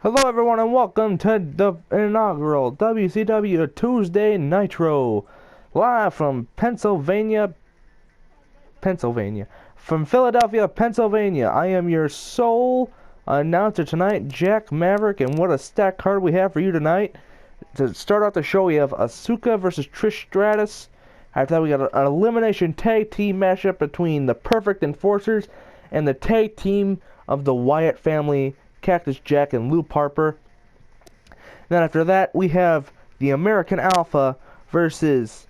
Hello everyone and welcome to the inaugural WCW Tuesday Nitro, live from from Philadelphia, Pennsylvania. I am your sole announcer tonight, Jack Maverick, and what a stacked card we have for you tonight. To start out the show, we have Asuka versus Trish Stratus. After that, we got an elimination tag team matchup between the Perfect Enforcers and the tag team of the Wyatt family, Cactus Jack and Harper. Then after that, we have the American Alpha versus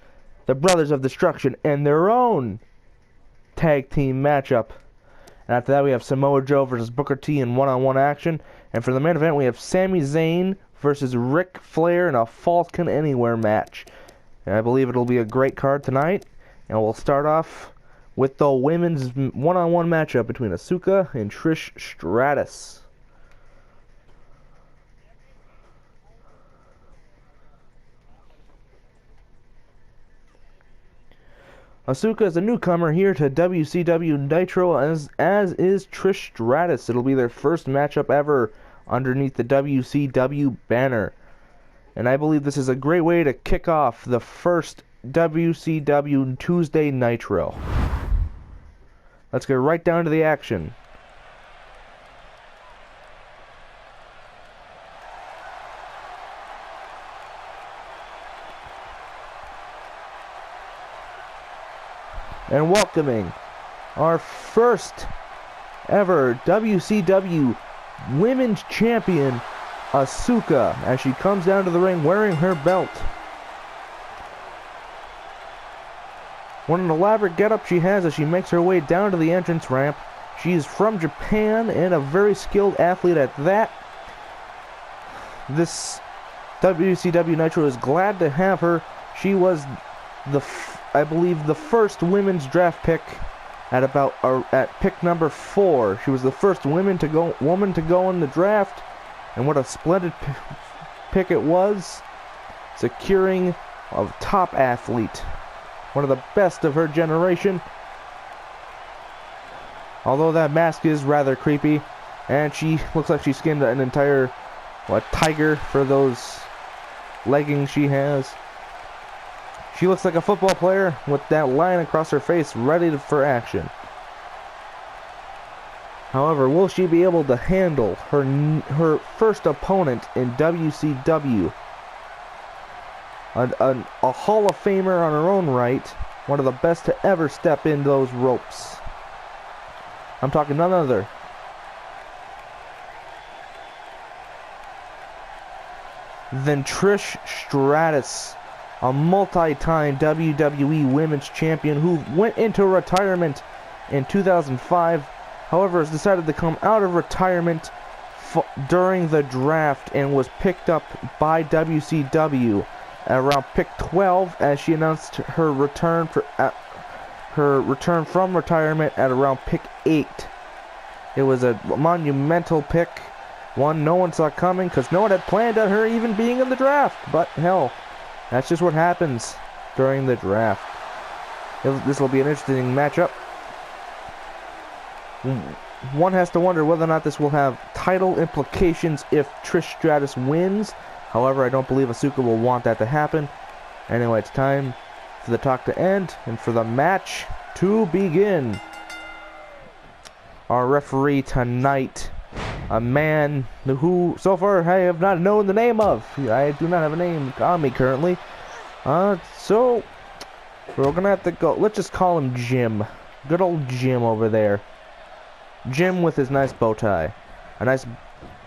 the Brothers of Destruction and their own tag team matchup. And after that, we have Samoa Joe versus Booker T in one-on-one action. And for the main event, we have Sami Zayn versus Ric Flair in a Falls Count Anywhere match. And I believe it'll be a great card tonight. And we'll start off with the women's one-on-one matchup between Asuka and Trish Stratus. Asuka is a newcomer here to WCW Nitro, as is Trish Stratus. It'll be their first matchup ever underneath the WCW banner. And I believe this is a great way to kick off the first WCW Tuesday Nitro. Let's get right down to the action. And welcoming our first ever WCW Women's Champion, Asuka, as she comes down to the ring wearing her belt. What an elaborate getup she has as she makes her way down to the entrance ramp. She's from Japan and a very skilled athlete at that. This WCW Nitro is glad to have her. She was I believe the first women's draft pick at pick number 4. She was the first woman to go in the draft, and what a splendid pick it was, securing a top athlete, one of the best of her generation. Although that mask is rather creepy, and she looks like she skinned an entire tiger for those leggings she has. She looks like a football player with that line across her face ready for action. However, will she be able to handle her first opponent in WCW? A Hall of Famer on her own right, one of the best to ever step in those ropes. I'm talking none other than Trish Stratus, a multi-time WWE Women's Champion who went into retirement in 2005. However, has decided to come out of retirement during the draft and was picked up by WCW at around pick 12, as she announced her return from retirement at around pick 8. It was a monumental pick, one no one saw coming because no one had planned on her even being in the draft. But hell, that's just what happens during the draft. This will be an interesting matchup. One has to wonder whether or not this will have title implications if Trish Stratus wins. However, I don't believe Asuka will want that to happen. Anyway, it's time for the talk to end and for the match to begin. Our referee tonight, a man who so far I have not known the name of. I do not have a name on me currently. So we're gonna have to go. Let's just call him Jim. Good old Jim over there. Jim with his nice bow tie. A nice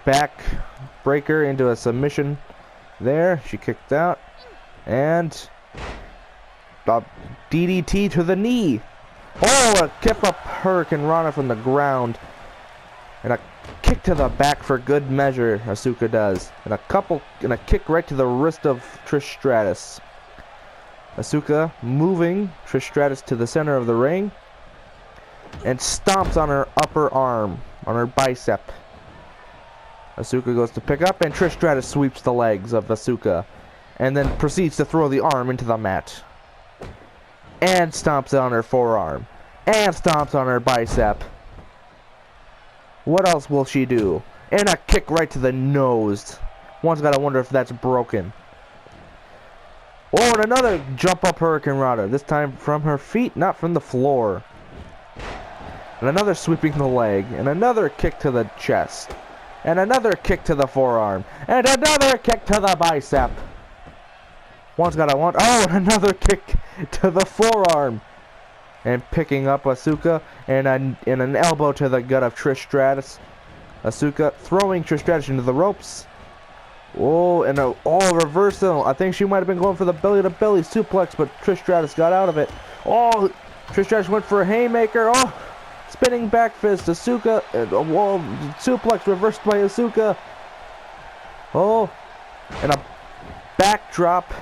back breaker into a submission. There, she kicked out. And a DDT to the knee. Oh, a kip up Hurricane Rana from the ground. And a kick to the back for good measure, Asuka does. And a kick right to the wrist of Trish Stratus. Asuka moving Trish Stratus to the center of the ring and stomps on her upper arm, on her bicep. Asuka goes to pick up, and Trish Stratus sweeps the legs of Asuka and then proceeds to throw the arm into the mat. And stomps on her forearm. And stomps on her bicep. What else will she do? And a kick right to the nose. One's got to wonder if that's broken. Oh, and another jump up Hurricane Rana. This time from her feet, not from the floor. And another sweeping the leg. And another kick to the chest. And another kick to the forearm. And another kick to the bicep. One's got to want. Oh, and another kick to the forearm. And picking up Asuka. And an elbow to the gut of Trish Stratus. Asuka throwing Trish Stratus into the ropes. Oh, and a reversal. I think she might have been going for the belly-to-belly suplex, but Trish Stratus got out of it. Oh, Trish Stratus went for a haymaker. Oh, spinning back fist. Asuka. Whoa, suplex reversed by Asuka. Oh, and a backdrop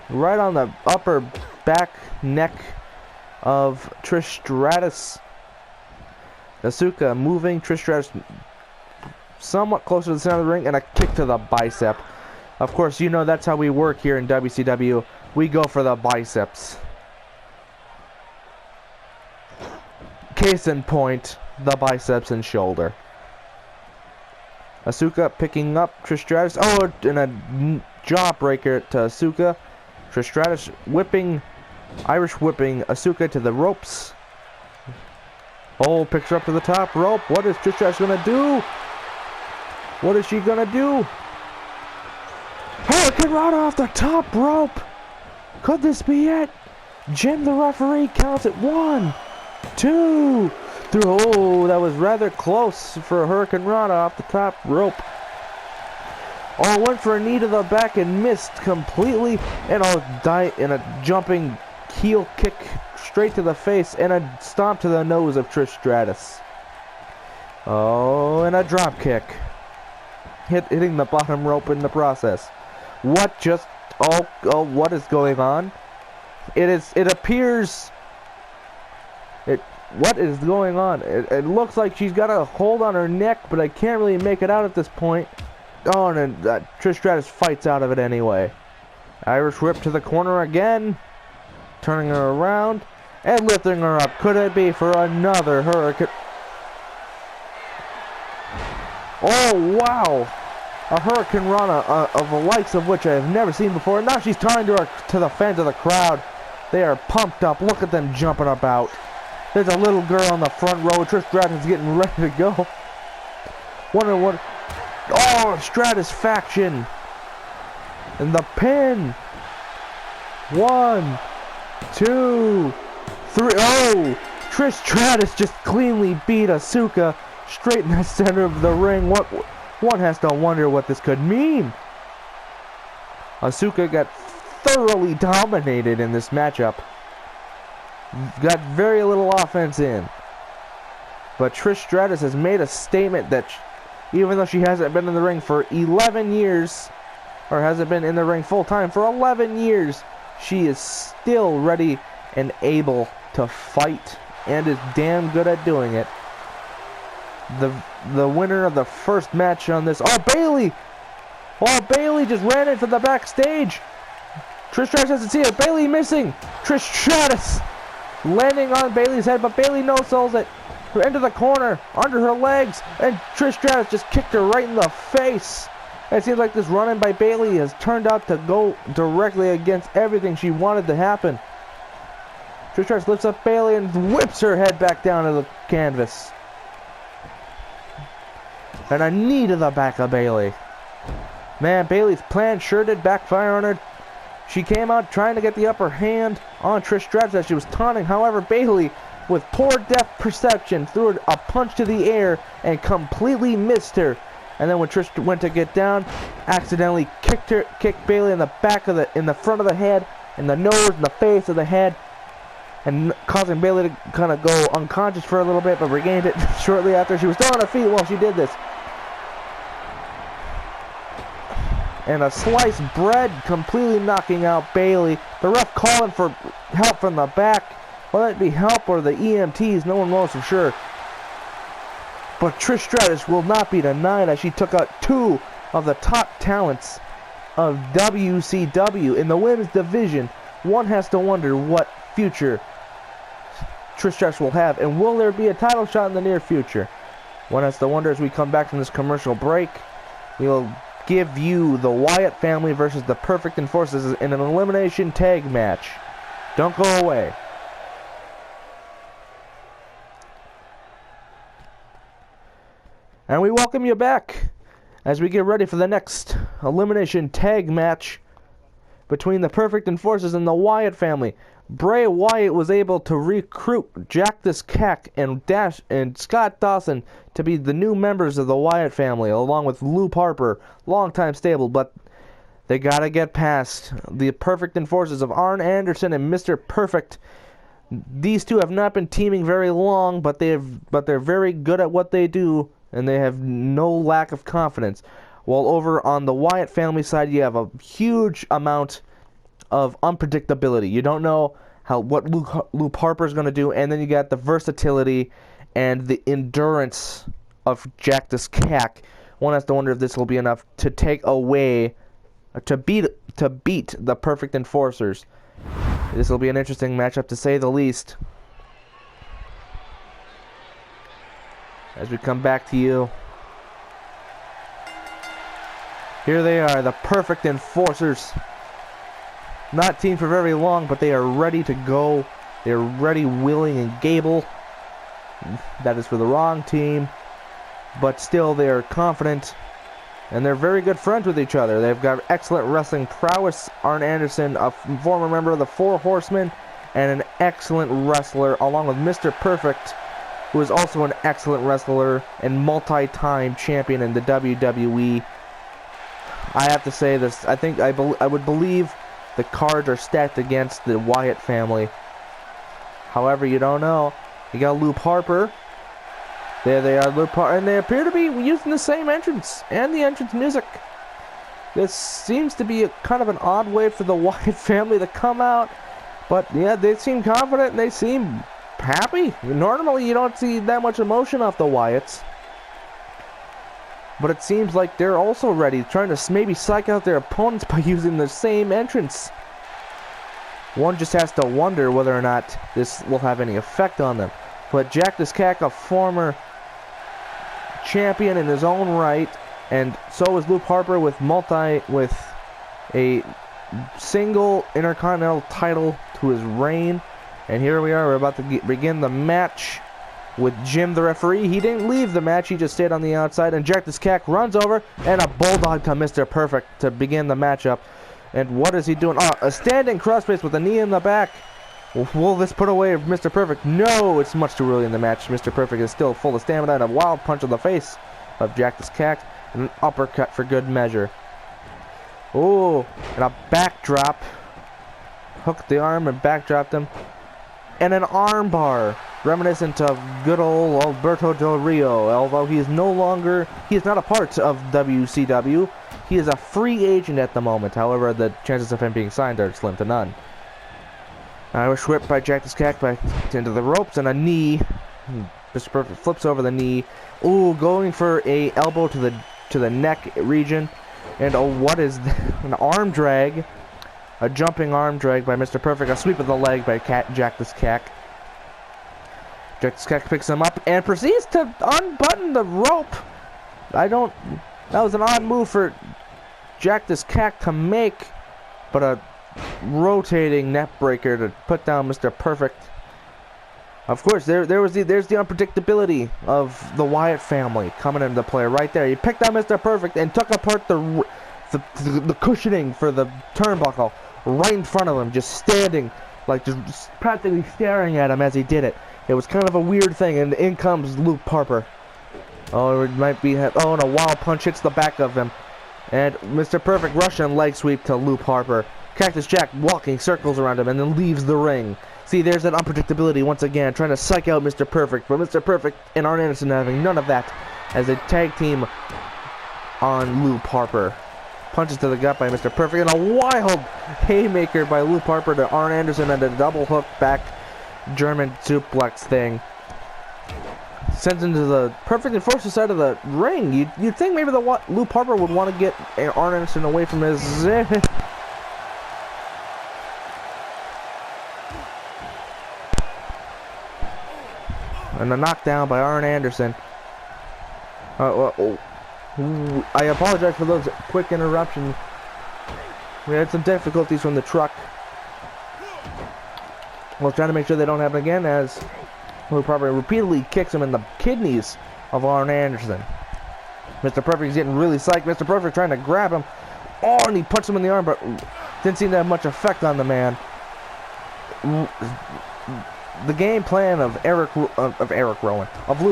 right on the upper back neck of Trish Stratus. Asuka moving. Trish Stratus somewhat closer to the center of the ring, and a kick to the bicep. Of course, you know that's how we work here in WCW. We go for the biceps. Case in point, the biceps and shoulder. Asuka picking up Trish Stratus. Oh, and a jawbreaker to Asuka. Trish Stratus whipping, Irish whipping Asuka to the ropes. Oh, picks her up to the top rope. What is Trish Stratus going to do? What is she gonna do? Hurricane Rana off the top rope. Could this be it? Jim the referee counts it. 1, 2, 3. Oh, that was rather close for Hurricane Rana off the top rope. Oh, went for a knee to the back and missed completely. And a jumping heel kick straight to the face and a stomp to the nose of Trish Stratus. Oh, and a drop kick. Hitting the bottom rope in the process. What is going on? It appears what is going on? It looks like she's got a hold on her neck, but I can't really make it out at this point. Oh, and Trish Stratus fights out of it anyway. Irish whip to the corner again, turning her around and lifting her up. Could it be for another hurricane? Oh, wow. A Hurricane Rana of the likes of which I have never seen before. Now she's turning to the fans of the crowd. They are pumped up. Look at them jumping about. There's a little girl on the front row. Trish Stratus is getting ready to go. Wonder what... Oh, Stratus faction. And the pin. 1, 2, 3. Oh, Trish Stratus just cleanly beat Asuka straight in the center of the ring. One has to wonder what this could mean. Asuka got thoroughly dominated in this matchup. Got very little offense in. But Trish Stratus has made a statement that even though she hasn't been in the ring for 11 years, or hasn't been in the ring full time for 11 years, she is still ready and able to fight and is damn good at doing it. The winner of the first match on this. Oh, Bayley! Oh, Bayley just ran into the backstage. Trish Stratus doesn't see it. Bayley missing. Trish Stratus landing on Bayley's head, but Bayley no-sells it into the corner, under her legs, and Trish Stratus just kicked her right in the face. It seems like this run-in by Bayley has turned out to go directly against everything she wanted to happen. Trish Stratus lifts up Bayley and whips her head back down to the canvas. And a knee to the back of Bayley. Man, Bayley's plan sure did backfire on her. She came out trying to get the upper hand on Trish Stratus as she was taunting. However, Bayley, with poor depth perception, threw a punch to the air and completely missed her. And then when Trish went to get down, accidentally kicked Bayley in the front of the head, in the nose, in the face of the head, and causing Bayley to kind of go unconscious for a little bit, but regained it shortly after. She was still on her feet while she did this. And a sliced bread completely knocking out Bayley. The ref calling for help from the back. Whether it be help or the EMTs, no one knows for sure. But Trish Stratus will not be denied as she took out 2 of the top talents of WCW in the women's division. One has to wonder what future Trish Stratus will have, and will there be a title shot in the near future? One has to wonder as we come back from this commercial break. We'll give you the Wyatt family versus the Perfect Enforcers in an elimination tag match. Don't go away. And we welcome you back as we get ready for the next elimination tag match between the Perfect Enforcers and the Wyatt family. Bray Wyatt was able to recruit Cactus and Scott Dawson to be the new members of the Wyatt family, along with Luke Harper, longtime stable, but they gotta get past the Perfect Enforcers of Arn Anderson and Mr. Perfect. These two have not been teaming very long, but they're very good at what they do, and they have no lack of confidence. While over on the Wyatt family side, you have a huge amount of unpredictability. You don't know what Luke Harper is going to do, and then you got the versatility and the endurance of Cactus. One has to wonder if this will be enough to take away, to beat the Perfect Enforcers. This will be an interesting matchup to say the least. As we come back to you, here they are, the Perfect Enforcers. Not teamed for very long, but they are ready to go. They're ready, willing, and able. That is for the wrong team. But still, they are confident. And they're very good friends with each other. They've got excellent wrestling prowess. Arn Anderson, a former member of the Four Horsemen, and an excellent wrestler, along with Mr. Perfect, who is also an excellent wrestler and multi-time champion in the WWE. I have to say this. I would believe the cards are stacked against the Wyatt family. However, you don't know. You got Luke Harper. There they are, Luke Harper, and they appear to be using the same entrance and the entrance music. This seems to be kind of an odd way for the Wyatt family to come out, but yeah, they seem confident and they seem happy. Normally, you don't see that much emotion off the Wyatts, but it seems like they're also ready, trying to maybe psych out their opponents by using the same entrance. One just has to wonder whether or not this will have any effect on them. But Cactus, a former champion in his own right, and so is Luke Harper with a single Intercontinental title to his reign. And here we are, we're about to begin the match with Jim, the referee. He didn't leave the match, he just stayed on the outside, and Cactus runs over, and a bulldog to Mr. Perfect to begin the matchup. And what is he doing? Oh, a standing crossface with a knee in the back. Will this put away Mr. Perfect? No, it's much too early in the match. Mr. Perfect is still full of stamina, and a wild punch in the face of Cactus, and an uppercut for good measure. Oh, and a backdrop. Hooked the arm and backdropped him. And an armbar, reminiscent of good old Alberto Del Rio, although he is not a part of WCW. He is a free agent at the moment. However, the chances of him being signed are slim to none. Irish whip by Cactus back into the ropes, and a knee. Mr. Perfect flips over the knee. Ooh, going for a elbow to the neck region. And what is an arm drag? A jumping arm drag by Mr. Perfect. A sweep of the leg by Cactus. Cactus picks him up and proceeds to unbutton the rope. That was an odd move for Cactus to make, but a rotating net breaker to put down Mr. Perfect. Of course, there's the unpredictability of the Wyatt family coming into play right there. He picked out Mr. Perfect and took apart the cushioning for the turnbuckle right in front of him, just standing, like just practically staring at him as he did it. It was kind of a weird thing, and in comes Luke Harper. Oh, it might be. Oh, and a wild punch hits the back of him, and Mr. Perfect Russian leg sweep to Luke Harper. Cactus walking circles around him and then leaves the ring. See, there's that unpredictability once again, trying to psych out Mr. Perfect, but Mr. Perfect and Arn Anderson having none of that as a tag team on Luke Harper. Punches to the gut by Mr. Perfect, and a wild haymaker by Luke Harper to Arn Anderson, and a double hook back German suplex thing. Sends into the Perfect Enforcer side of the ring. You'd think maybe Luke Harper would want to get Arn Anderson away from his... And a knockdown by Arn Anderson. I apologize for those quick interruptions. We had some difficulties from the truck. We'll try to make sure they don't happen again, as Luke Harper repeatedly kicks him in the kidneys of Arn Anderson. Mr. Perfect's getting really psyched. Mr. Perfect trying to grab him. Oh, and he punched him in the arm, but didn't seem to have much effect on the man. The game plan of Luke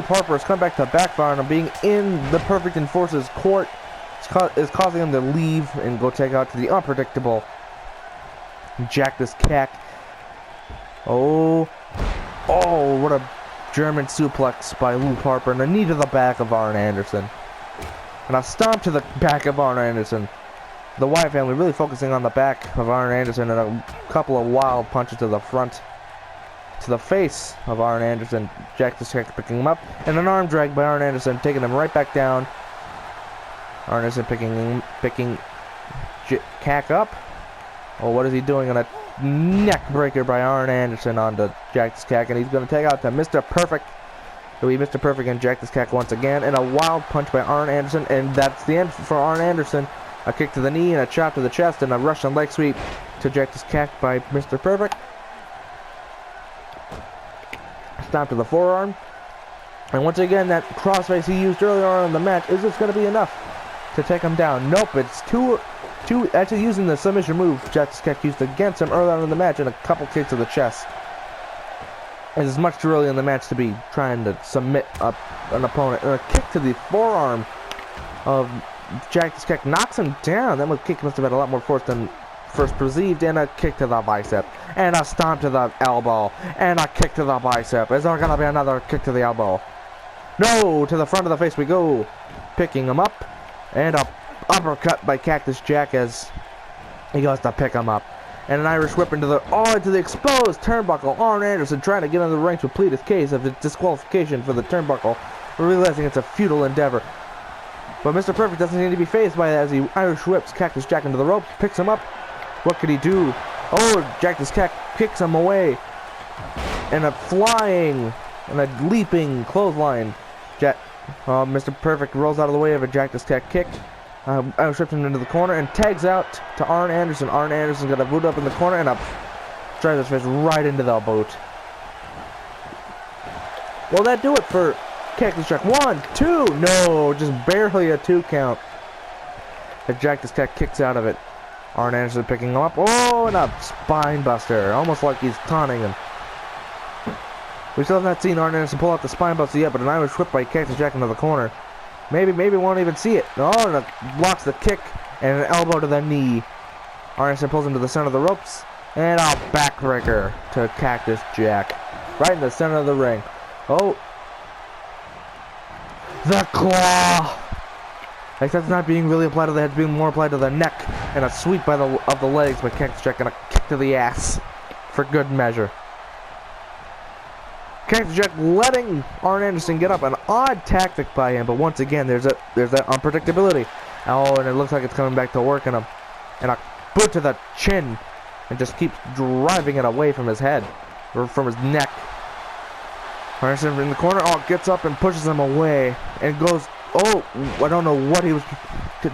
Harper has come back to backfire on being in the Perfect Enforcer's court. Is causing him to leave and go take out to the unpredictable Cactus Cack. Oh, what a German suplex by Luke Harper, and a knee to the back of Arn Anderson. And a stomp to the back of Arn Anderson. The Wyatt family really focusing on the back of Arn Anderson, and a couple of wild punches to the front, to the face of Arn Anderson. Cactus Cack picking him up, and an arm drag by Arn Anderson, taking him right back down. Arn Anderson picking Cack up. Oh, what is he doing? And a neck breaker by Arn Anderson onto Cactus Cack, and he's going to take out to Mr. Perfect. It'll be Mr. Perfect and Cactus Cack once again, and a wild punch by Arn Anderson, and that's the end for Arn Anderson. A kick to the knee, and a chop to the chest, and a Russian leg sweep to Cactus Cack by Mr. Perfect. Stomp to the forearm. And once again, that crossface he used earlier on in the match, is this going to be enough to take him down? Nope, it's two actually using the submission move Cactus Cack used against him earlier on in the match, and a couple kicks to the chest. It's much too early in the match to be trying to submit an opponent. And a kick to the forearm of Cactus Cack knocks him down. That kick must have had a lot more force than first perceived. And a kick to the bicep. And a stomp to the elbow. And a kick to the bicep. Is there going to be another kick to the elbow? No! To the front of the face we go. Picking him up. And a uppercut by Cactus Jack as he goes to pick him up. And an Irish whip into the exposed turnbuckle. Arn Anderson trying to get into the ring to plead his case of disqualification for the turnbuckle, realizing it's a futile endeavor. But Mr. Perfect doesn't need to be phased by it as he Irish whips Cactus Jack into the rope, picks him up. What could he do? Oh, Cactus Cack kicks him away. And a flying and a leaping clothesline. Mr. Perfect rolls out of the way of a Cactus Cack kick. Irish whips him into the corner and tags out to Arn Anderson. Arn Anderson's got a boot up in the corner and drives his face right into the boot. Will that do it for Cactus Jack? 1, 2, no, just barely a 2 count. The Cactus Cack kicks out of it. Arn Anderson picking him up. Oh, and a spine buster, almost like he's taunting him. We still have not seen Arn Anderson pull out the spine buster yet, but an Irish whip by Cactus Jack into the corner. Maybe won't even see it. Oh, and it blocks the kick and an elbow to the knee. Arn Anderson pulls him to the center of the ropes and a backbreaker to Cactus Jack, right in the center of the ring. Oh, the claw. Except it's not being really applied to the head, it's being more applied to the neck, and a sweep of the legs by Cactus Jack and a kick to the ass for good measure. Cactus Jack letting Arn Anderson get up, an odd tactic by him, but once again there's that unpredictability. Oh, and it looks like it's coming back to work, and a boot to the chin, and just keeps driving it away from his head, or from his neck. Arn Anderson in the corner, gets up and pushes him away, and goes, I don't know what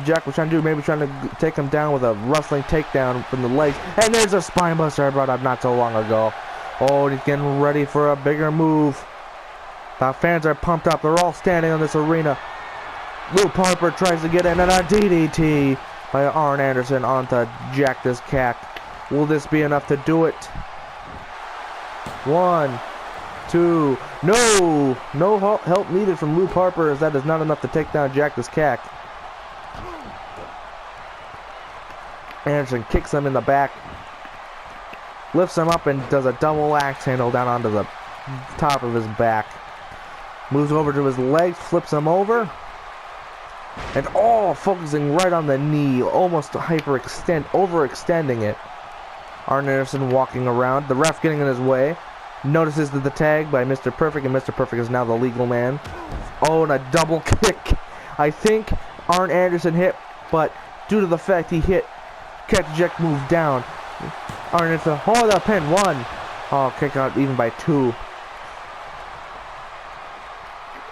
Jack was trying to do, maybe trying to take him down with a wrestling takedown from the legs, and there's a spine buster I brought up not so long ago. Oh, he's getting ready for a bigger move. The fans are pumped up. They're all standing in this arena. Luke Harper tries to get in, and a DDT by Arn Anderson onto Cactus Cack. Will this be enough to do it? 1, 2. No help needed from Luke Harper, as that is not enough to take down Cactus Cack. Anderson kicks him in the back. Lifts him up and does a double axe handle down onto the top of his back. Moves over to his legs, flips him over. And focusing right on the knee, almost overextending it. Arn Anderson walking around, the ref getting in his way. Notices the tag by Mr. Perfect, and Mr. Perfect is now the legal man. Oh, and a double kick. I think Arn Anderson hit, but due to the fact he hit, Cactus Jack moved down. Arn Anderson, the pin, 1. Kick out even by 2.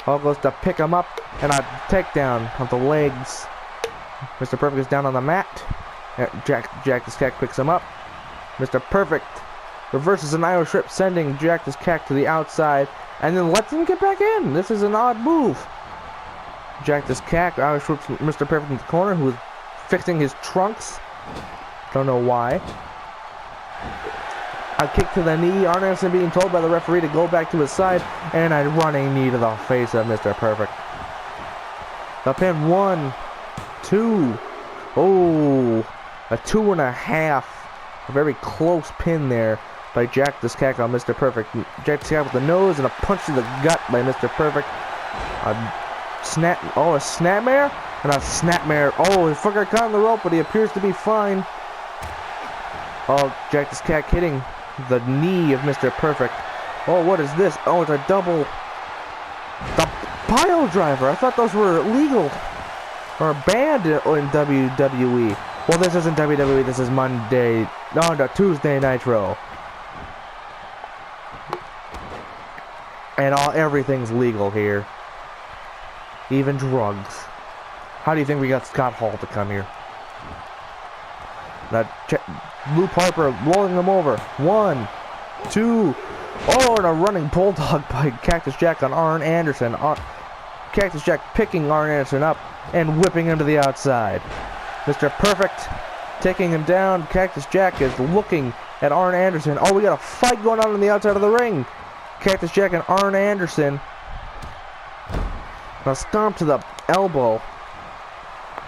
Goes to pick him up. and a takedown of the legs. Mr. Perfect is down on the mat. Cactus Cack picks him up. Mr. Perfect reverses an Irish whip, sending Cactus Cack to the outside, and then lets him get back in. This is an odd move. Cactus Cack Irish whips Mr. Perfect in the corner, who is fixing his trunks. Don't know why. A kick to the knee. Arn Anderson being told by the referee to go back to his side, and a running knee to the face of Mr. Perfect. The pin, 1, 2. Oh, a 2.5. A very close pin there by Cactus Cack on Mr. Perfect. Cactus Cack with the nose and a punch to the gut by Mr. Perfect. A snapmare and a snapmare. Oh, he fucker caught on the rope, but he appears to be fine. Oh, Cactus Cack hitting the knee of Mr. Perfect. Oh, what is this? Oh, it's a double. The pile driver. I thought those were illegal or banned in WWE. Well, this isn't WWE. This is Monday. No, Tuesday Nitro. And everything's legal here. Even drugs. How do you think we got Scott Hall to come here? Now, Luke Harper rolling him over. 1, 2. Oh, and a running bulldog by Cactus Jack on Arn Anderson. Cactus Jack picking Arn Anderson up and whipping him to the outside. Mr. Perfect taking him down. Cactus Jack is looking at Arn Anderson. Oh, we got a fight going on the outside of the ring. Cactus Jack and Arn Anderson. A stomp to the elbow.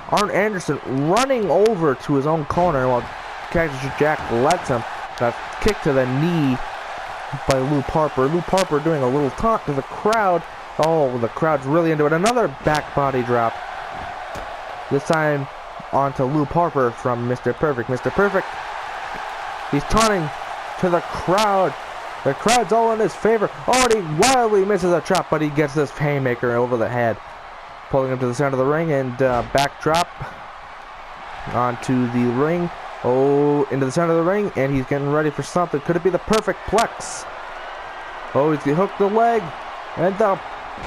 Arn Anderson running over to his own corner while Cactus Jack lets him. A kick to the knee by Luke Harper. Luke Harper doing a little taunt to the crowd. Oh, the crowd's really into it. Another back body drop. This time onto Luke Harper from Mr. Perfect. Mr. Perfect, he's taunting to the crowd. The crowd's all in his favor. Oh, and he wildly misses a chop, but he gets this haymaker over the head. Pulling him to the center of the ring and backdrop onto the ring. Oh, into the center of the ring, and he's getting ready for something. Could it be the perfect plex? Oh, he's hooked the leg, and the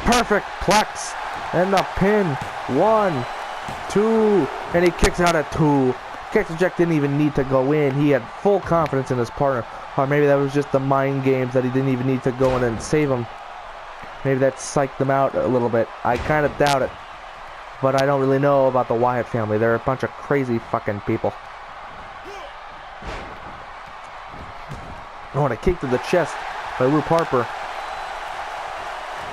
perfect plex, and the pin. 1, 2, and he kicks out at 2. Cactus Jack didn't even need to go in. He had full confidence in his partner. Or maybe that was just the mind games that he didn't even need to go in and save him. Maybe that psyched them out a little bit. I kind of doubt it. But I don't really know about the Wyatt family. They're a bunch of crazy fucking people. Oh, and a kick to the chest by Luke Harper.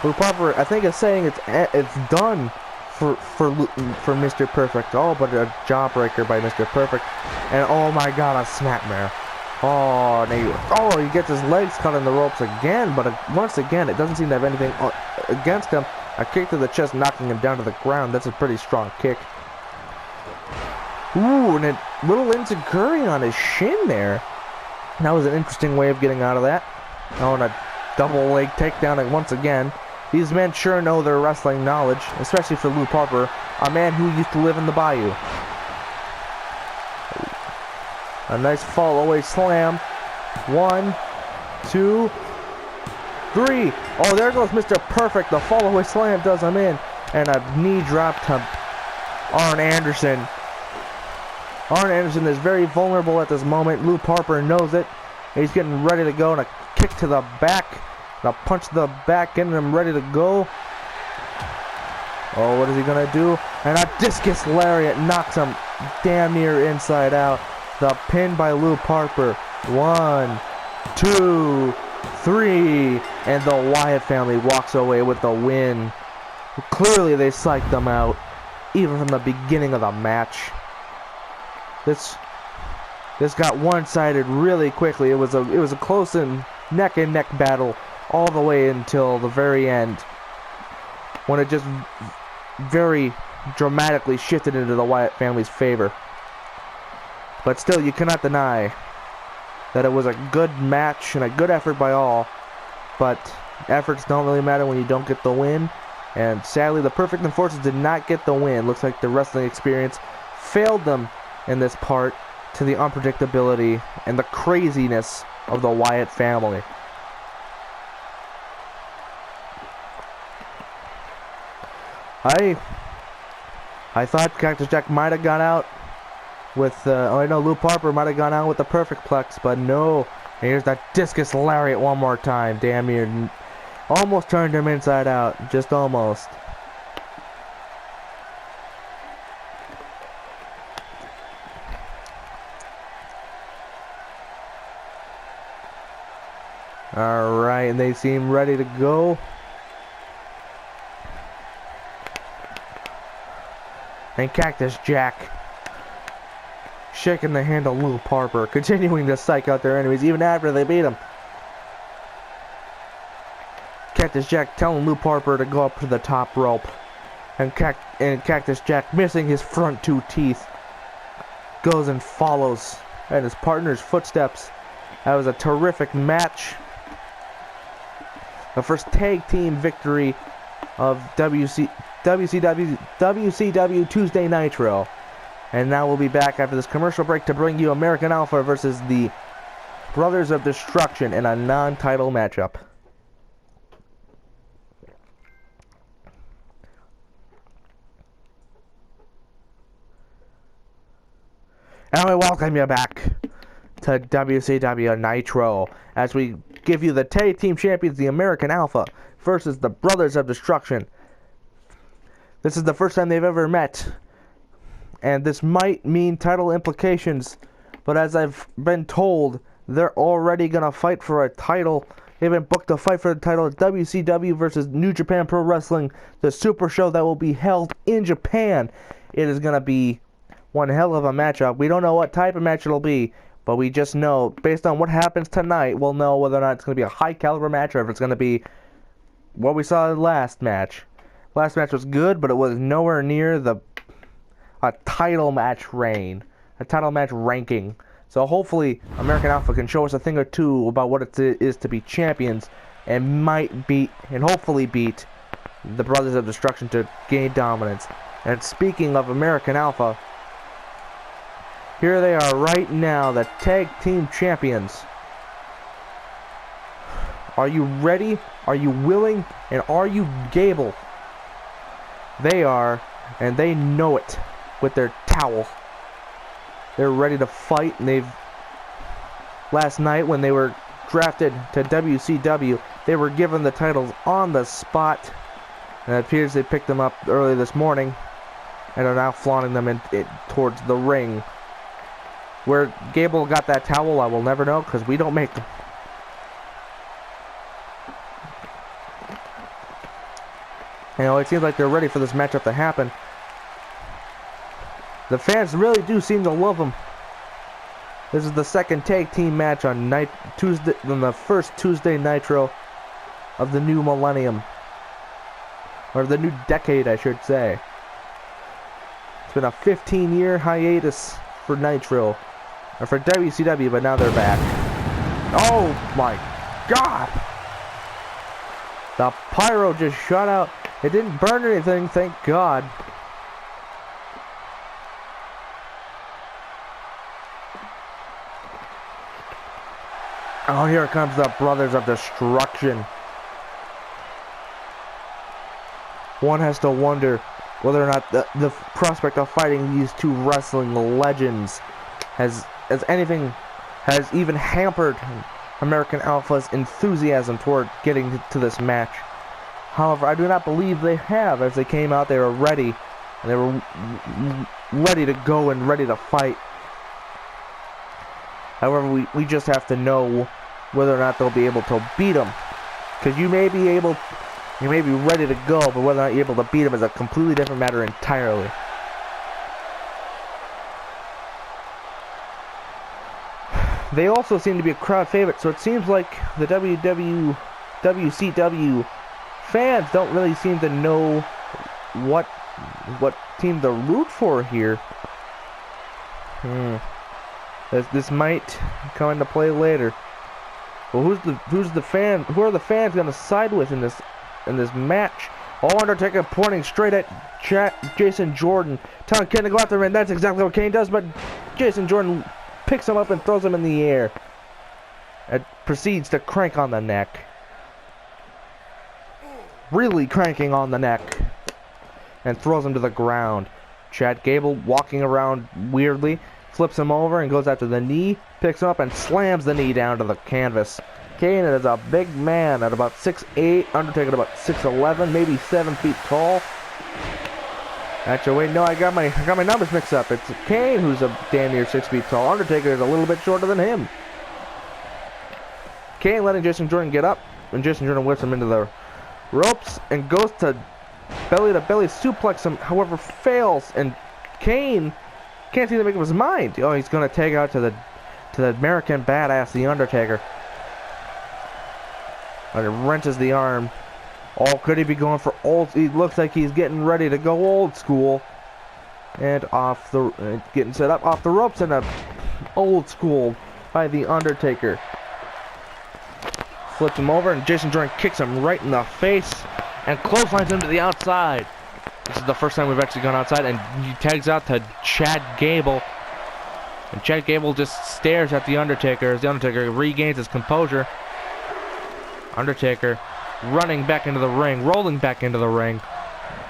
Luke Harper, I think, is saying it's done for Mr. Perfect. Oh, but a jawbreaker by Mr. Perfect. And oh my god, a snapmare. Oh, he gets his legs caught in the ropes again, but once again, it doesn't seem to have anything against him. A kick to the chest, knocking him down to the ground. That's a pretty strong kick. Ooh, and a little enziguri on his shin there. That was an interesting way of getting out of that. Oh, and a double leg takedown once again. These men sure know their wrestling knowledge, especially for Luke Harper, a man who used to live in the bayou. A nice fall away slam. 1, 2, 3. Oh, there goes Mr. Perfect. The fall away slam does him in. And a knee drop to Arn Anderson. Arn Anderson is very vulnerable at this moment. Luke Harper knows it. He's getting ready to go. And a kick to the back. And a punch to the back. Getting him ready to go. Oh, what is he going to do? And a discus lariat knocks him damn near inside out. The pin by Luke Harper. 1, 2, 3. And the Wyatt family walks away with the win. Clearly they psyched them out. Even from the beginning of the match. This got one-sided really quickly. It was a close and neck battle all the way until the very end, when it just very dramatically shifted into the Wyatt family's favor. But still, you cannot deny that it was a good match and a good effort by all. But efforts don't really matter when you don't get the win. And sadly, the Perfect Enforcers did not get the win. Looks like the wrestling experience failed them in this part, to the unpredictability and the craziness of the Wyatt family. I thought Cactus Jack might have gone out with, I know Luke Harper might have gone out with the perfect plex, but no. And here's that discus lariat one more time. Damn near, almost turned him inside out, just almost. Alright, and they seem ready to go. And Cactus Jack shaking the hand of Luke Harper, continuing to psych out their enemies even after they beat him. Cactus Jack telling Luke Harper to go up to the top rope. And Cactus Jack, missing his front two teeth, goes and follows in his partner's footsteps. That was a terrific match. The first tag team victory of WCW Tuesday Nitro. And now we'll be back after this commercial break to bring you American Alpha versus the Brothers of Destruction in a non-title matchup. And we welcome you back to WCW Nitro as we give you the tag team champions, the American Alpha versus the Brothers of Destruction. This is the first time they've ever met, and this might mean title implications, but as I've been told, they're already gonna fight for a title. They've been booked to fight for the title of WCW versus New Japan Pro Wrestling, the super show that will be held in Japan. It is gonna be one hell of a matchup. We don't know what type of match it'll be, but we just know, based on what happens tonight, we'll know whether or not it's going to be a high-caliber match or if it's going to be what we saw in the last match. Last match was good, but it was nowhere near a title match reign, a title match ranking. So hopefully, American Alpha can show us a thing or two about what it is to be champions, and hopefully beat the Brothers of Destruction to gain dominance. And speaking of American Alpha, here they are right now, the tag team champions. Are you ready? Are you willing? And are you Gable? They are, and they know it with their towel. They're ready to fight, and last night when they were drafted to WCW, they were given the titles on the spot. And it appears they picked them up early this morning and are now flaunting them towards the ring. Where Gable got that towel, I will never know, because we don't make them. You know, it seems like they're ready for this matchup to happen. The fans really do seem to love them. This is the second tag team match on the first Tuesday Nitro of the new millennium. Or the new decade, I should say. It's been a 15-year hiatus for Nitro. Or for WCW, but now they're back. Oh my God! The pyro just shot out. It didn't burn anything, thank God. Oh, here comes the Brothers of Destruction. One has to wonder whether or not the prospect of fighting these two wrestling legends has even hampered American Alpha's enthusiasm toward getting to this match. However, I do not believe they have. As they came out, they were ready. And they were ready to go and ready to fight. However, we just have to know whether or not they'll be able to beat them. Because you may be ready to go, but whether or not you're able to beat them is a completely different matter entirely. They also seem to be a crowd favorite, so it seems like the WCW fans don't really seem to know what team to root for here. This might come into play later. Well, who are the fans going to side with in this match? Oh, Undertaker pointing straight at Jason Jordan, telling Kane to go after him, and that's exactly what Kane does, but Jason Jordan picks him up and throws him in the air. And proceeds to crank on the neck. Really cranking on the neck. and throws him to the ground. Chad Gable walking around weirdly, flips him over and goes after the knee, picks him up and slams the knee down to the canvas. Kane is a big man at about 6'8", Undertaker at about 6'11", maybe 7 feet tall. Actually, wait, no, I got my numbers mixed up. It's Kane who's a damn near 6 feet tall. Undertaker is a little bit shorter than him. Kane letting Jason Jordan get up, and Jason Jordan whips him into the ropes and goes to belly suplex him, however fails, and Kane can't seem to make up his mind. Oh, he's gonna tag out to the American Badass, the Undertaker. And it wrenches the arm. Oh, could he be going for old? He looks like he's getting ready to go old school. And getting set up off the ropes, and a old school by the Undertaker. Flips him over, and Jason Jordan kicks him right in the face and clotheslines him to the outside. This is the first time we've actually gone outside, and he tags out to Chad Gable. And Chad Gable just stares at the Undertaker as the Undertaker regains his composure. Undertaker running back into the ring, rolling back into the ring.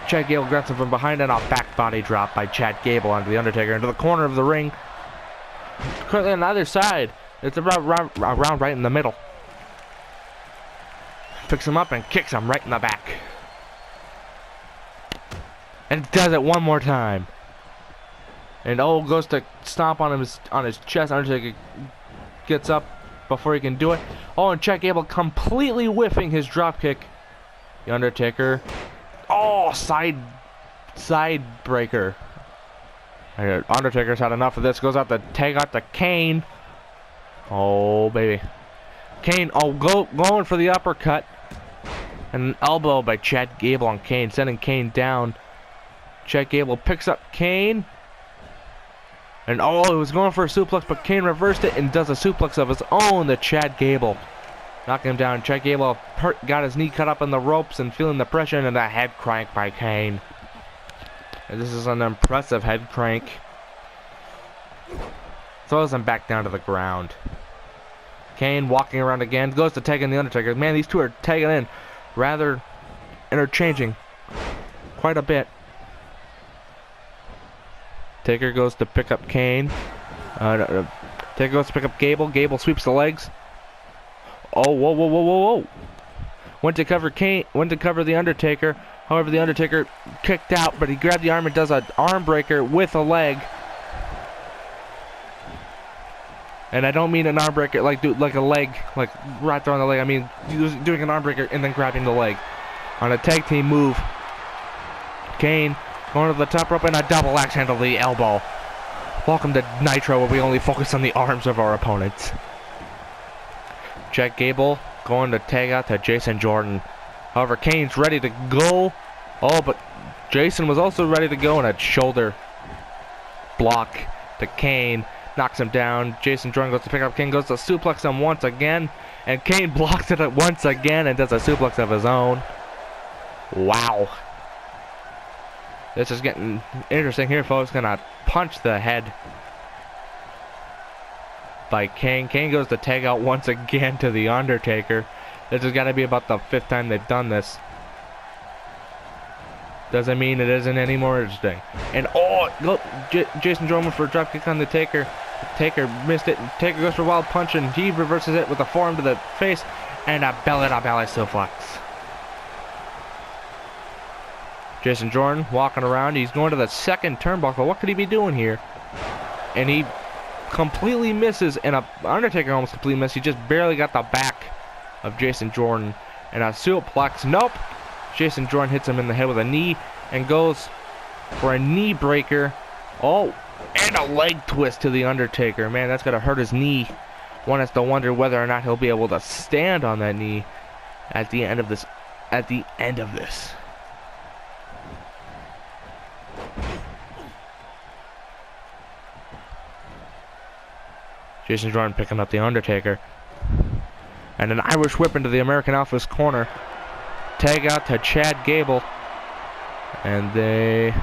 Chad Gable grabs him from behind, and a back body drop by Chad Gable onto the Undertaker into the corner of the ring. Currently on either side, it's about around right in the middle. Picks him up and kicks him right in the back. And does it one more time. And goes to stomp on his chest. Undertaker gets up before he can do it. Oh, and Chad Gable completely whiffing his drop kick. The Undertaker. Oh, side breaker. And Undertaker's had enough of this. Goes out to tag out to Kane. Oh, baby. Kane, going for the uppercut. And an elbow by Chad Gable on Kane, sending Kane down. Chad Gable picks up Kane. And he was going for a suplex, but Kane reversed it and does a suplex of his own to Chad Gable. Knocking him down. Chad Gable got his knee cut up in the ropes and feeling the pressure, and a head crank by Kane. And this is an impressive head crank. Throws him back down to the ground. Kane walking around again, goes to tag in the Undertaker. Man, these two are tagging in rather interchanging quite a bit. Taker goes to pick up Kane. Taker goes to pick up Gable. Gable sweeps the legs. Oh, whoa. Went to cover Kane. Went to cover the Undertaker. However, the Undertaker kicked out, but he grabbed the arm and does an arm breaker with a leg. And I don't mean an arm breaker like a leg, like right there on the leg. I mean doing an arm breaker and then grabbing the leg. On a tag team move. Kane going to the top rope and a double axe handle to the elbow. Welcome to Nitro, where we only focus on the arms of our opponents. Chad Gable going to tag out to Jason Jordan. However, Kane's ready to go. Oh, but Jason was also ready to go, and a shoulder block to Kane. Knocks him down. Jason Jordan goes to pick up Kane, goes to suplex him once again. And Kane blocks it once again and does a suplex of his own. Wow. This is getting interesting here, folks. Gonna punch the head by Kane. Kane goes to tag out once again to the Undertaker. This has got to be about the 5th time they've done this. Doesn't mean it isn't any more interesting. And look, Jason Jordan went for a drop kick on the Taker. Taker missed it. Taker goes for a wild punch, and he reverses it with a forearm to the face and a belly-to-belly suplex. Jason Jordan walking around. He's going to the second turnbuckle. What could he be doing here? And he completely misses, and Undertaker almost completely missed. He just barely got the back of Jason Jordan. And a suplex. Nope. Jason Jordan hits him in the head with a knee and goes for a knee breaker. Oh, and a leg twist to the Undertaker. Man, that's going to hurt his knee. One has to wonder whether or not he'll be able to stand on that knee at the end of this. Jason Jordan picking up the Undertaker. And an Irish whip into the American Alpha's corner. Tag out to Chad Gable. And they...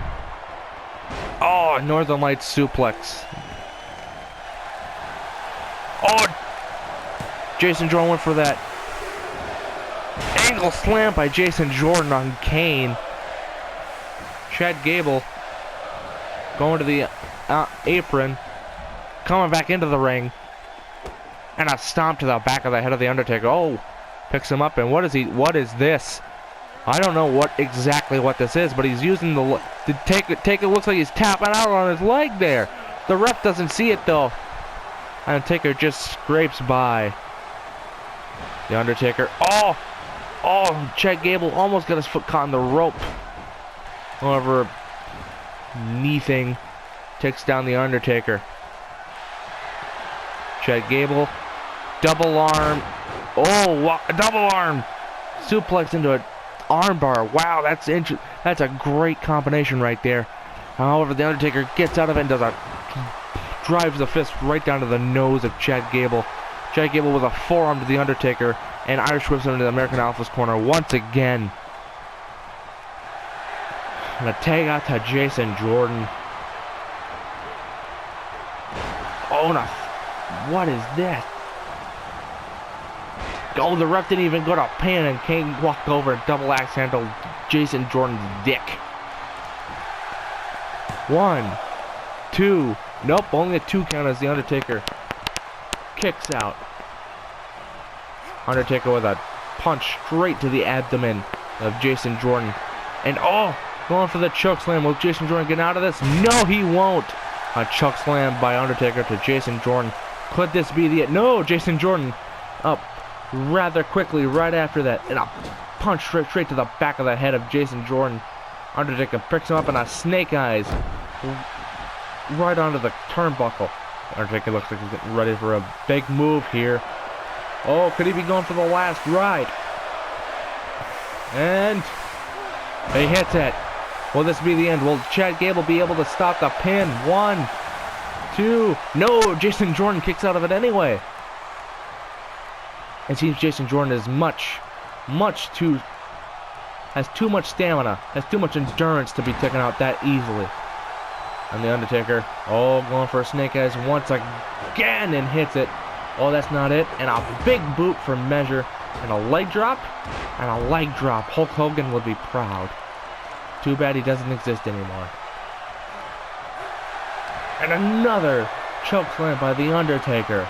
Oh, Northern Lights suplex. Oh! Jason Jordan went for that angle slam by Jason Jordan on Kane. Chad Gable going to the apron, coming back into the ring, and a stomp to the back of the head of the Undertaker. Oh, picks him up, and what is this? I don't know exactly what this is, but he's using the take it looks like he's tapping out on his leg there. The ref doesn't see it though. Undertaker just scrapes by. The Undertaker. Oh, Chad Gable almost got his foot caught in the rope. However, knee thing takes down the Undertaker. Chad Gable, double arm. Oh, double arm. Suplex into an armbar. Wow, that's a great combination right there. However, the Undertaker gets out of it and drives the fist right down to the nose of Chad Gable. Chad Gable with a forearm to the Undertaker, and Irish whips him into the American Alpha's corner once again. And a tag out to Jason Jordan. Oh, no. What is this? Oh, the ref didn't even go to pin, and Kane walked over and double axe handled Jason Jordan's dick. 1, 2. Nope, only a 2 count as the Undertaker kicks out. Undertaker with a punch straight to the abdomen of Jason Jordan. And going for the choke slam. Will Jason Jordan get out of this? No, he won't. A choke slam by Undertaker to Jason Jordan. Could this be the... No, Jason Jordan up rather quickly right after that. And a punch straight to the back of the head of Jason Jordan. Undertaker picks him up in a snake eyes right onto the turnbuckle. Undertaker looks like he's getting ready for a big move here. Oh, could he be going for the last ride? And he hits it. Will this be the end? Will Chad Gable be able to stop the pin? 1, 2. No, Jason Jordan kicks out of it anyway. It seems Jason Jordan is has too much stamina, has too much endurance to be taken out that easily. And the Undertaker, going for a snake eyes once again and hits it. Oh, that's not it. And a big boot for measure. And a leg drop. Hulk Hogan would be proud. Too bad he doesn't exist anymore. And another choke slam by the Undertaker.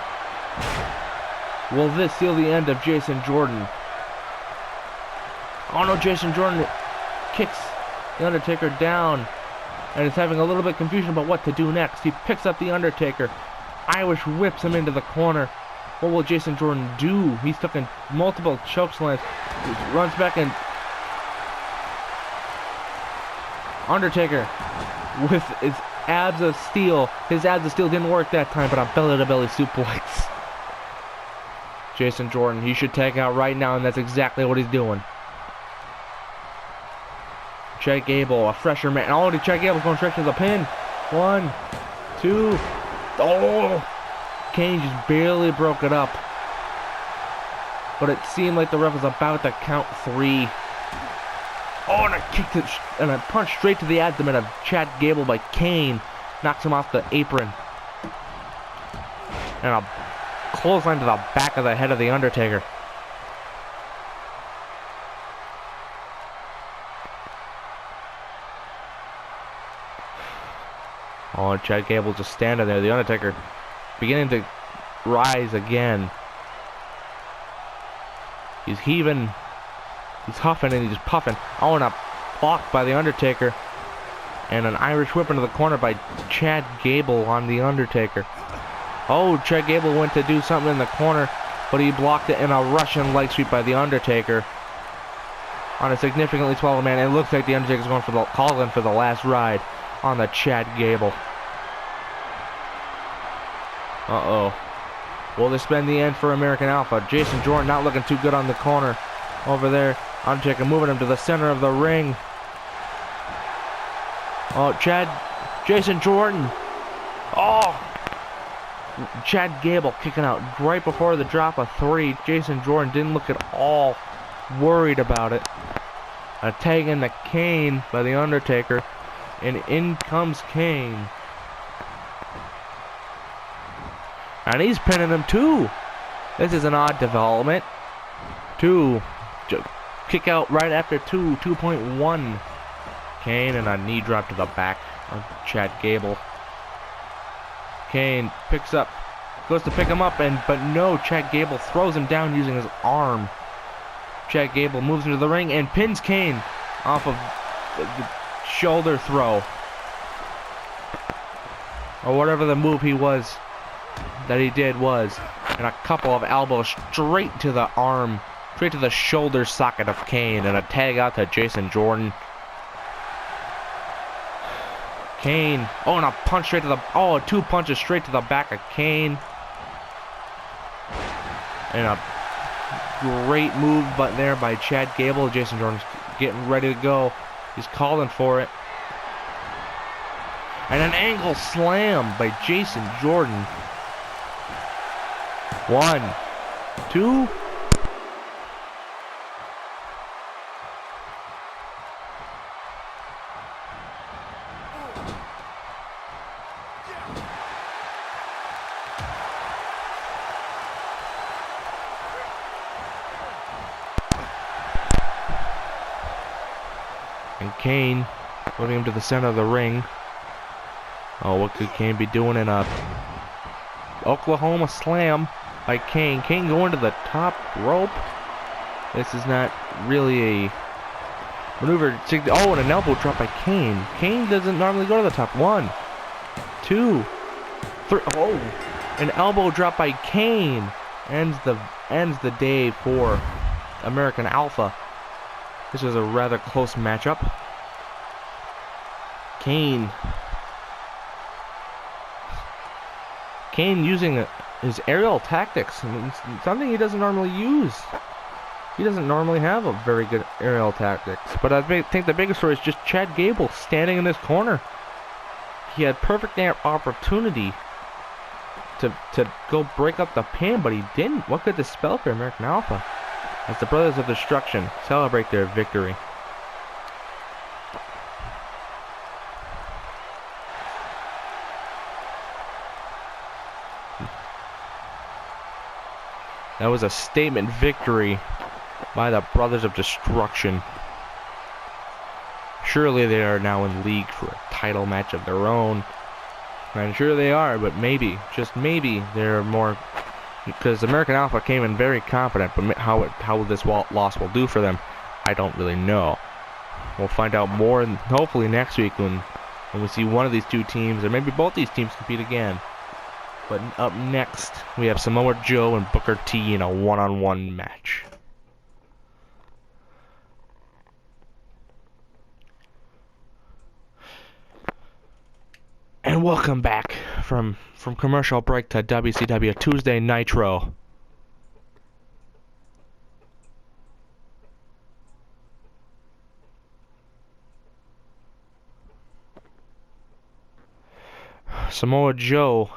Will this seal the end of Jason Jordan? Oh no, Jason Jordan kicks the Undertaker down and is having a little bit of confusion about what to do next. He picks up the Undertaker. Irish whips him into the corner. What will Jason Jordan do? He's taken multiple choke slams. He runs back and Undertaker with his abs of steel. His abs of steel didn't work that time, but a belly-to-belly suplex. Jason Jordan, he should tag out right now, and that's exactly what he's doing. Chad Gable, a fresher man. Chad Gable's going straight to the pin. 1, 2. Oh! Kane just barely broke it up. But it seemed like the ref was about to count 3. Oh, and a kick and a punch straight to the abdomen of Chad Gable by Kane. Knocks him off the apron. And a clothesline to the back of the head of the Undertaker. Oh, and Chad Gable just standing there. The Undertaker beginning to rise again. He's heaving. He's huffing and he's puffing. Oh, and a block by the Undertaker. And an Irish whip into the corner by Chad Gable on the Undertaker. Oh, Chad Gable went to do something in the corner, but he blocked it in a Russian leg sweep by the Undertaker. On a significantly smaller man. It looks like the Undertaker's going for calling for the last ride on the Chad Gable. Uh-oh. Will this been the end for American Alpha? Jason Jordan not looking too good on the corner over there. Undertaker moving him to the center of the ring. Oh, Jason Jordan. Oh! Chad Gable kicking out right before the drop of 3. Jason Jordan didn't look at all worried about it. A tag in the Kane by the Undertaker. And in comes Kane. And he's pinning him too. This is an odd development. 2. Kick out right after 2. 2.1. Kane and a knee drop to the back of Chad Gable. Kane picks up, goes to pick him up, but no, Chad Gable throws him down using his arm. Chad Gable moves into the ring and pins Kane off of the shoulder throw. Or whatever the move that he did was. And a couple of elbows straight to the arm, straight to the shoulder socket of Kane, and a tag out to Jason Jordan. Kane, and a punch straight to the, 2 punches straight to the back of Kane. And a great move there by Chad Gable. Jason Jordan's getting ready to go. He's calling for it. And an angle slam by Jason Jordan. 1, 2. And Kane putting him to the center of the ring. Oh, what could Kane be doing in a Oklahoma slam by Kane? Kane going to the top rope. This is not really a maneuver. Oh, and an elbow drop by Kane. Kane doesn't normally go to the top. 1, 2, 3. Oh, an elbow drop by Kane ends the day for American Alpha. This was a rather close matchup. Kane using his aerial tactics. I mean, something he doesn't normally use. He doesn't normally have a very good aerial tactics. But I think the biggest story is just Chad Gable standing in this corner. He had perfect opportunity to go break up the pin, but he didn't. What could this spell for American Alpha? As the Brothers of Destruction celebrate their victory. That was a statement victory by the Brothers of Destruction. Surely they are now in league for a title match of their own. I'm sure they are, but maybe, just maybe, they're more... Because American Alpha came in very confident, but how this loss will do for them, I don't really know. We'll find out more, hopefully next week when we see one of these two teams, or maybe both these teams compete again. But up next, we have Samoa Joe and Booker T in a one-on-one match. And welcome back from commercial break to WCW Tuesday Nitro. Samoa Joe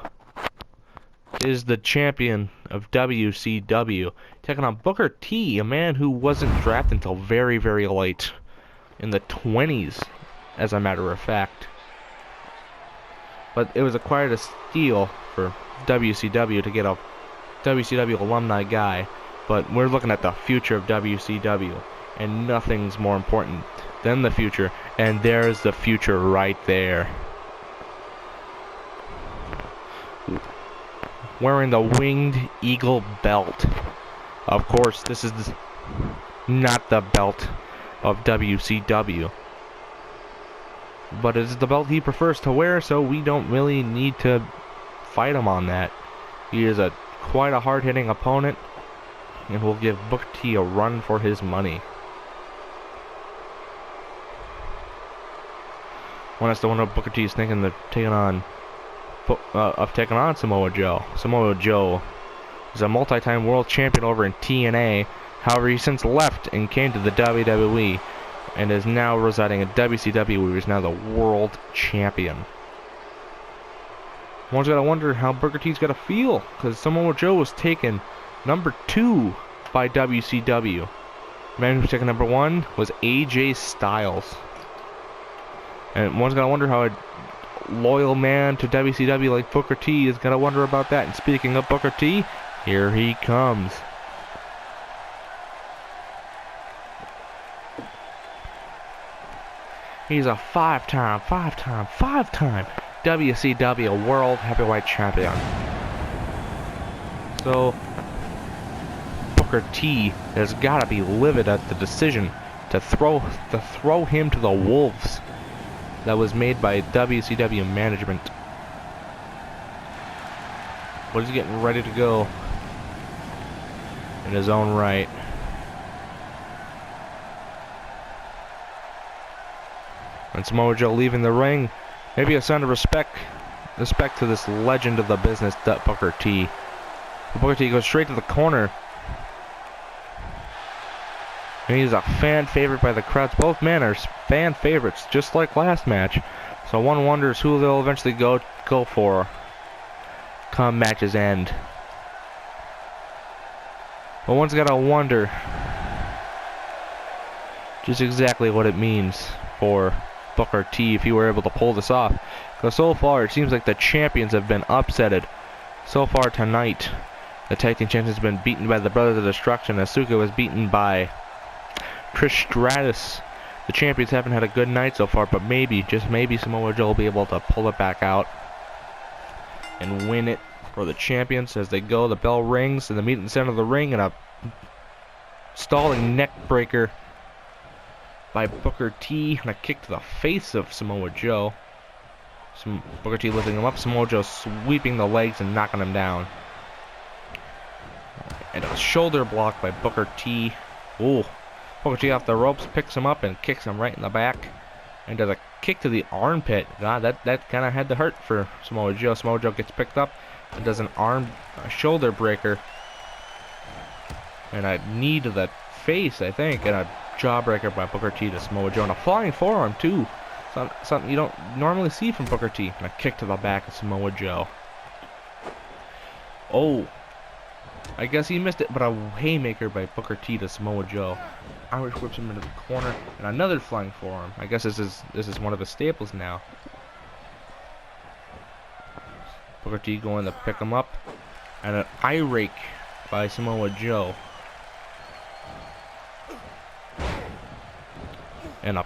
is the champion of WCW, taking on Booker T, a man who wasn't drafted until very, very late, in the 20s, as a matter of fact. But it was acquired a steal for WCW to get a WCW alumni guy. But we're looking at the future of WCW, and nothing's more important than the future. And there's the future right there. Wearing the Winged Eagle belt. Of course, this is not the belt of WCW. But it's the belt he prefers to wear, so we don't really need to fight him on that. He is quite a hard-hitting opponent, and will give Booker T a run for his money. One has to wonder what Booker T is thinking of taking on Samoa Joe. Samoa Joe is a multi-time world champion over in TNA. However, he since left and came to the WWE. And is now residing in WCW, where he's now the world champion. One's got to wonder how Booker T's got to feel, because Samoa Joe was taken number 2 by WCW. The man who was taken number 1 was AJ Styles. And one's got to wonder how a loyal man to WCW like Booker T is got to wonder about that. And speaking of Booker T, here he comes. He's a five-time WCW World Heavyweight Champion. So Booker T has got to be livid at the decision to throw him to the wolves that was made by WCW management. But he's getting ready to go in his own right. And Samoa Joe leaving the ring. Maybe a sign of respect to this legend of the business, Booker T. Booker T goes straight to the corner. And he's a fan favorite by the crowds. Both men are fan favorites, just like last match. So one wonders who they'll eventually go for come match's end. But one's gotta wonder just exactly what it means for Booker T if he were able to pull this off. Because so far it seems like the champions have been upsetted. So far tonight, the tag team champions have been beaten by the Brothers of Destruction. Asuka was beaten by Trish Stratus. The champions haven't had a good night so far, but maybe, just maybe, Samoa Joe will be able to pull it back out and win it for the champions. As they go, the bell rings and they meet in the center of the ring, and a stalling neck breaker by Booker T and a kick to the face of Samoa Joe. Booker T lifting him up, Samoa Joe sweeping the legs and knocking him down. And a shoulder block by Booker T. Ooh. Booker T off the ropes, picks him up and kicks him right in the back. And does a kick to the armpit. God, that kind of had to hurt for Samoa Joe. Samoa Joe gets picked up and does a shoulder breaker. And a knee to the face, I think. And a jawbreaker by Booker T to Samoa Joe. And a flying forearm, too. Something you don't normally see from Booker T. And a kick to the back of Samoa Joe. Oh. I guess he missed it, but a haymaker by Booker T to Samoa Joe. Irish whips him into the corner, and another flying forearm. I guess this is one of his staples now. Booker T going to pick him up, and an eye rake by Samoa Joe. And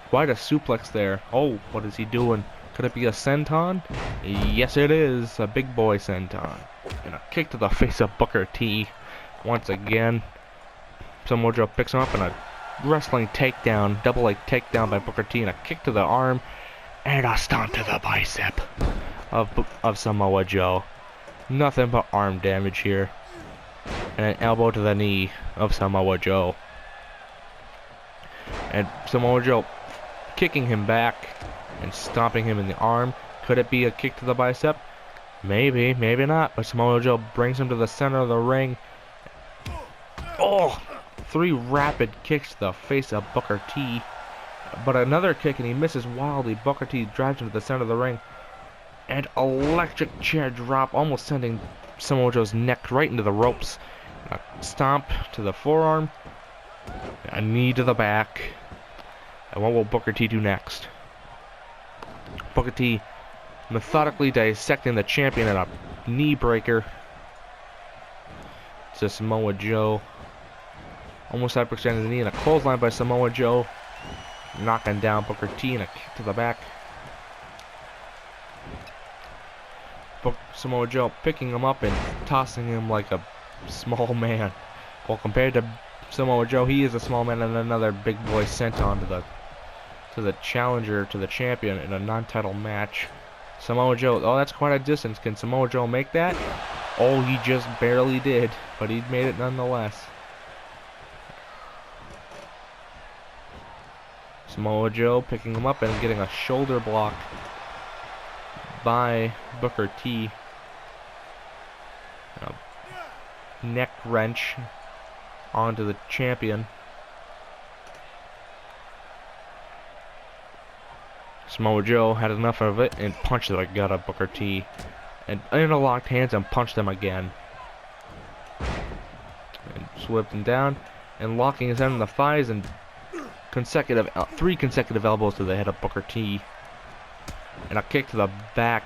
quite a suplex there. Oh, what is he doing? Could it be a senton? Yes, it is. A big boy senton. And a kick to the face of Booker T. Once again, Samoa Joe picks him up and a wrestling takedown, double leg takedown by Booker T, and a kick to the arm, and a stomp to the bicep of Samoa Joe. Nothing but arm damage here. And an elbow to the knee of Samoa Joe. And Samoa Joe kicking him back and stomping him in the arm. Could it be a kick to the bicep? Maybe, maybe not. But Samoa Joe brings him to the center of the ring. Oh! 3 rapid kicks to the face of Booker T. But another kick and he misses wildly. Booker T drives him to the center of the ring. And electric chair drop, almost sending Samoa Joe's neck right into the ropes. A stomp to the forearm. A knee to the back. And what will Booker T do next? Booker T methodically dissecting the champion and a knee breaker to Samoa Joe. Almost hyperextending the knee and a clothesline by Samoa Joe. Knocking down Booker T and a kick to the back. Samoa Joe picking him up and tossing him like a small man. Well, compared to Samoa Joe, he is a small man, and another big boy senton to the challenger, to the champion in a non-title match. Samoa Joe, oh, that's quite a distance. Can Samoa Joe make that? Oh, he just barely did, but he made it nonetheless. Samoa Joe picking him up and getting a shoulder block by Booker T. A neck wrench onto the champion. Samoa Joe had enough of it and punched the gut of Booker T. And interlocked hands and punched him again. And swept him down and locking his head in the thighs and 3 consecutive elbows to the head of Booker T. And a kick to the back.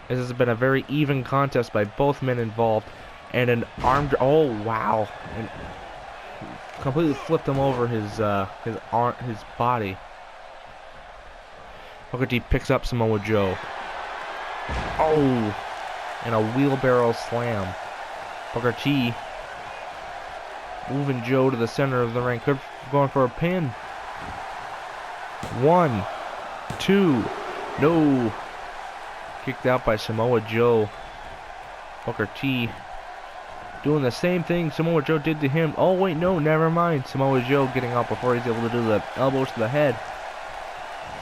This has been a very even contest by both men involved. And an arm... Oh, wow. completely flipped him over his arm, his body. Booker T picks up Samoa Joe. Oh, and a wheelbarrow slam. Booker T moving Joe to the center of the ring. Could going for a pin. 1, 2, no. Kicked out by Samoa Joe. Booker T doing the same thing Samoa Joe did to him. Oh wait, no, never mind. Samoa Joe getting up before he's able to do the elbows to the head.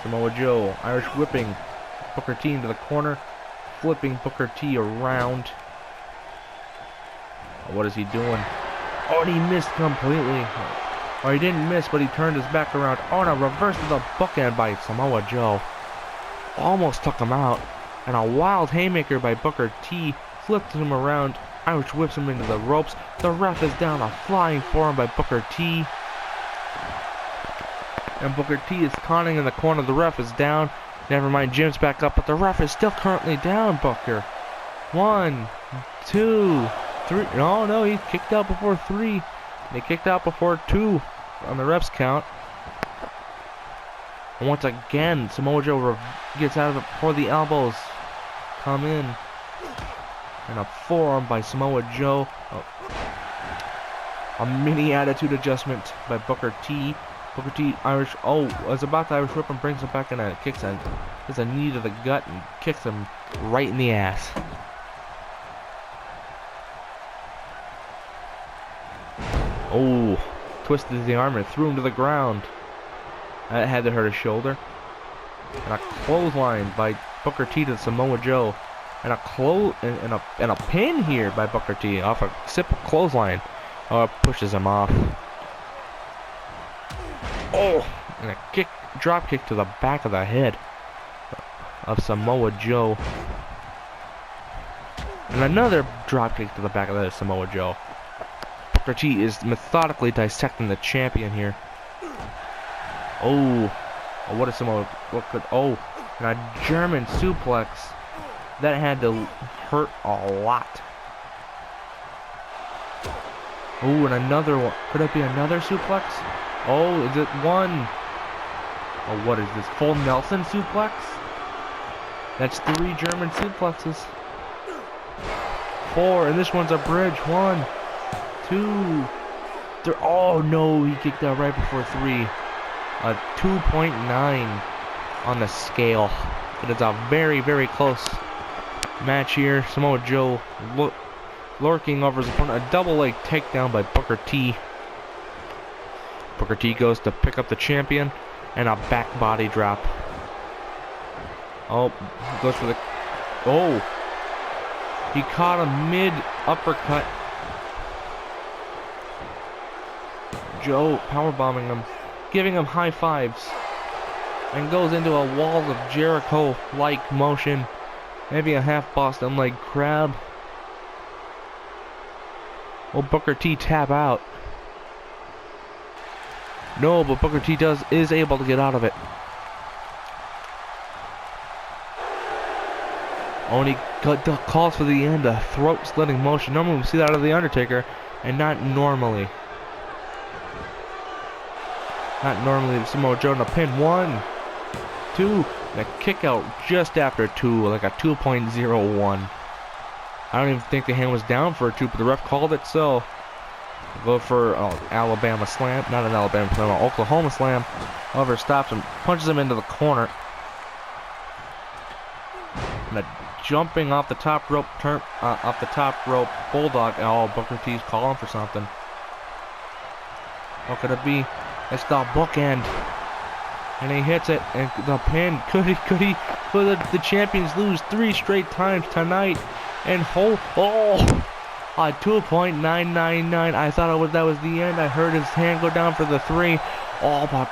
Samoa Joe, Irish whipping Booker T into the corner, flipping Booker T around. What is he doing? Oh, and he missed completely. Or he didn't miss, but he turned his back around. Oh, and a reverse of the bookend by Samoa Joe. Almost took him out. And a wild haymaker by Booker T flipped him around. Irish whips him into the ropes. The ref is down. A flying forearm by Booker T. And Booker T is taunting in the corner. The ref is down. Never mind, Jim's back up, but the ref is still currently down, Booker. 1, 2, 3. No, he kicked out before 3. They kicked out before 2 on the ref's count. And once again, Samoa Joe gets out of it before the elbows come in. And a forearm by Samoa Joe. Oh. A mini attitude adjustment by Booker T. Booker T, Irish, was about to Irish whip him, brings him back in a kicks a knee to the gut and kicks him right in the ass. Oh, twisted the arm and threw him to the ground. That had to hurt his shoulder. And a clothesline by Booker T to Samoa Joe. And a pin here by Booker T off a simple clothesline. Oh, it pushes him off. Oh, and a drop kick to the back of the head of Samoa Joe. And another drop kick to the back of the head of Samoa Joe. Booker T is methodically dissecting the champion here. Oh, what is Samoa? And a German suplex that had to hurt a lot. Oh, and another one. Could it be another suplex? Oh, is it one? Oh, what is this? Full Nelson suplex? That's 3 German suplexes. 4, and this one's a bridge. 1, 2, 3. Oh no, he kicked out right before 3. A 2.9 on the scale. It is a very, very close match here. Samoa Joe lurking over his opponent. A double leg takedown by Booker T. Booker T goes to pick up the champion, and a back body drop. Oh, goes for the... Oh! He caught a mid uppercut. Joe powerbombing him, giving him high fives, and goes into a wall of Jericho-like motion. Maybe a half Boston leg crab. Will Booker T tap out? No, but Booker T is able to get out of it. Oh, and he calls for the end, a throat-slitting motion. Normally we see that out of The Undertaker, and not normally. Not normally Samoa Joe in a pin. 1, 2, and a kick out just after 2, like a 2.01. I don't even think the hand was down for a 2, but the ref called it so. Go for Alabama slam, not an Alabama slam, an Oklahoma slam. However, stops him, punches him into the corner. And a jumping off the top rope bulldog. Oh, Booker T's calling for something. What could it be? It's the bookend. And he hits it, and the pin. Could the champions lose 3 straight times tonight? And a 2.999. I thought that was the end. I heard his hand go down for the 3. Oh, but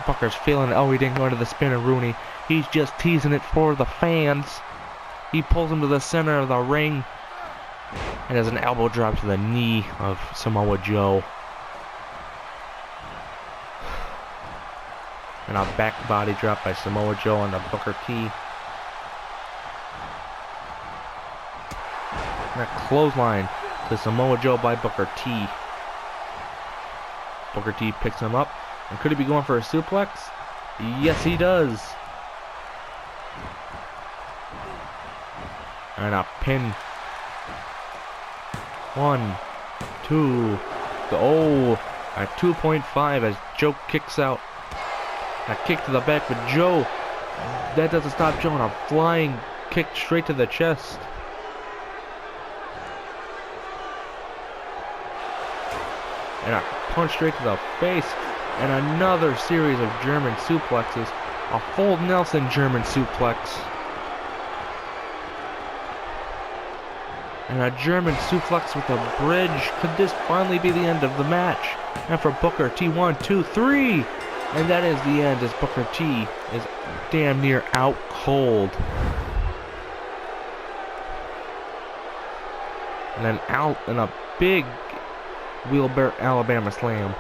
Booker's feeling it. Oh, he didn't go into the spinner Rooney. He's just teasing it for the fans. He pulls him to the center of the ring and has an elbow drop to the knee of Samoa Joe. And a back body drop by Samoa Joe on the Booker T. And a clothesline to Samoa Joe by Booker T. Booker T picks him up. And could he be going for a suplex? Yes, he does. And a pin. 1, 2. Oh, at 2.5 as Joe kicks out. A kick to the back, but Joe, that doesn't stop Joe, and a flying kick straight to the chest. And a punch straight to the face. And another series of German suplexes. A full Nelson German suplex. And a German suplex with a bridge. Could this finally be the end of the match? And for Booker T, 1, 2, 3. And that is the end as Booker T is damn near out cold. And then out in a big wheelbarrow Alabama slam.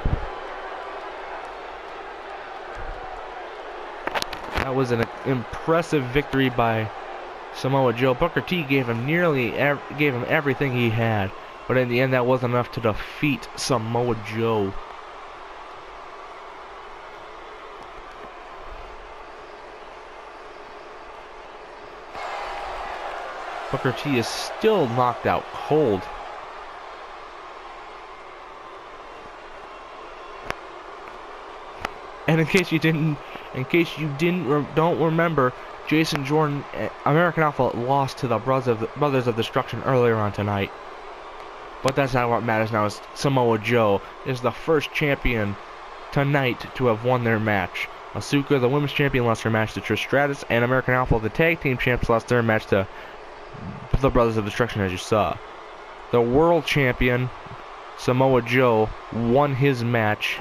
That was an impressive victory by Samoa Joe. Booker T gave him everything he had, but in the end that wasn't enough to defeat Samoa Joe. Booker T is still knocked out cold. And in case you don't remember, Jason Jordan, American Alpha, lost to the Brothers of Destruction earlier on tonight. But that's not what matters now. Is Samoa Joe is the first champion tonight to have won their match. Asuka, the women's champion, lost her match to Trish Stratus, and American Alpha, the tag team champs, lost their match to the Brothers of Destruction, as you saw. The world champion, Samoa Joe, won his match.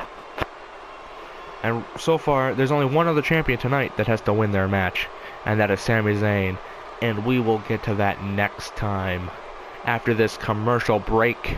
And so far, there's only one other champion tonight that has to win their match, and that is Sami Zayn. And we will get to that next time, after this commercial break.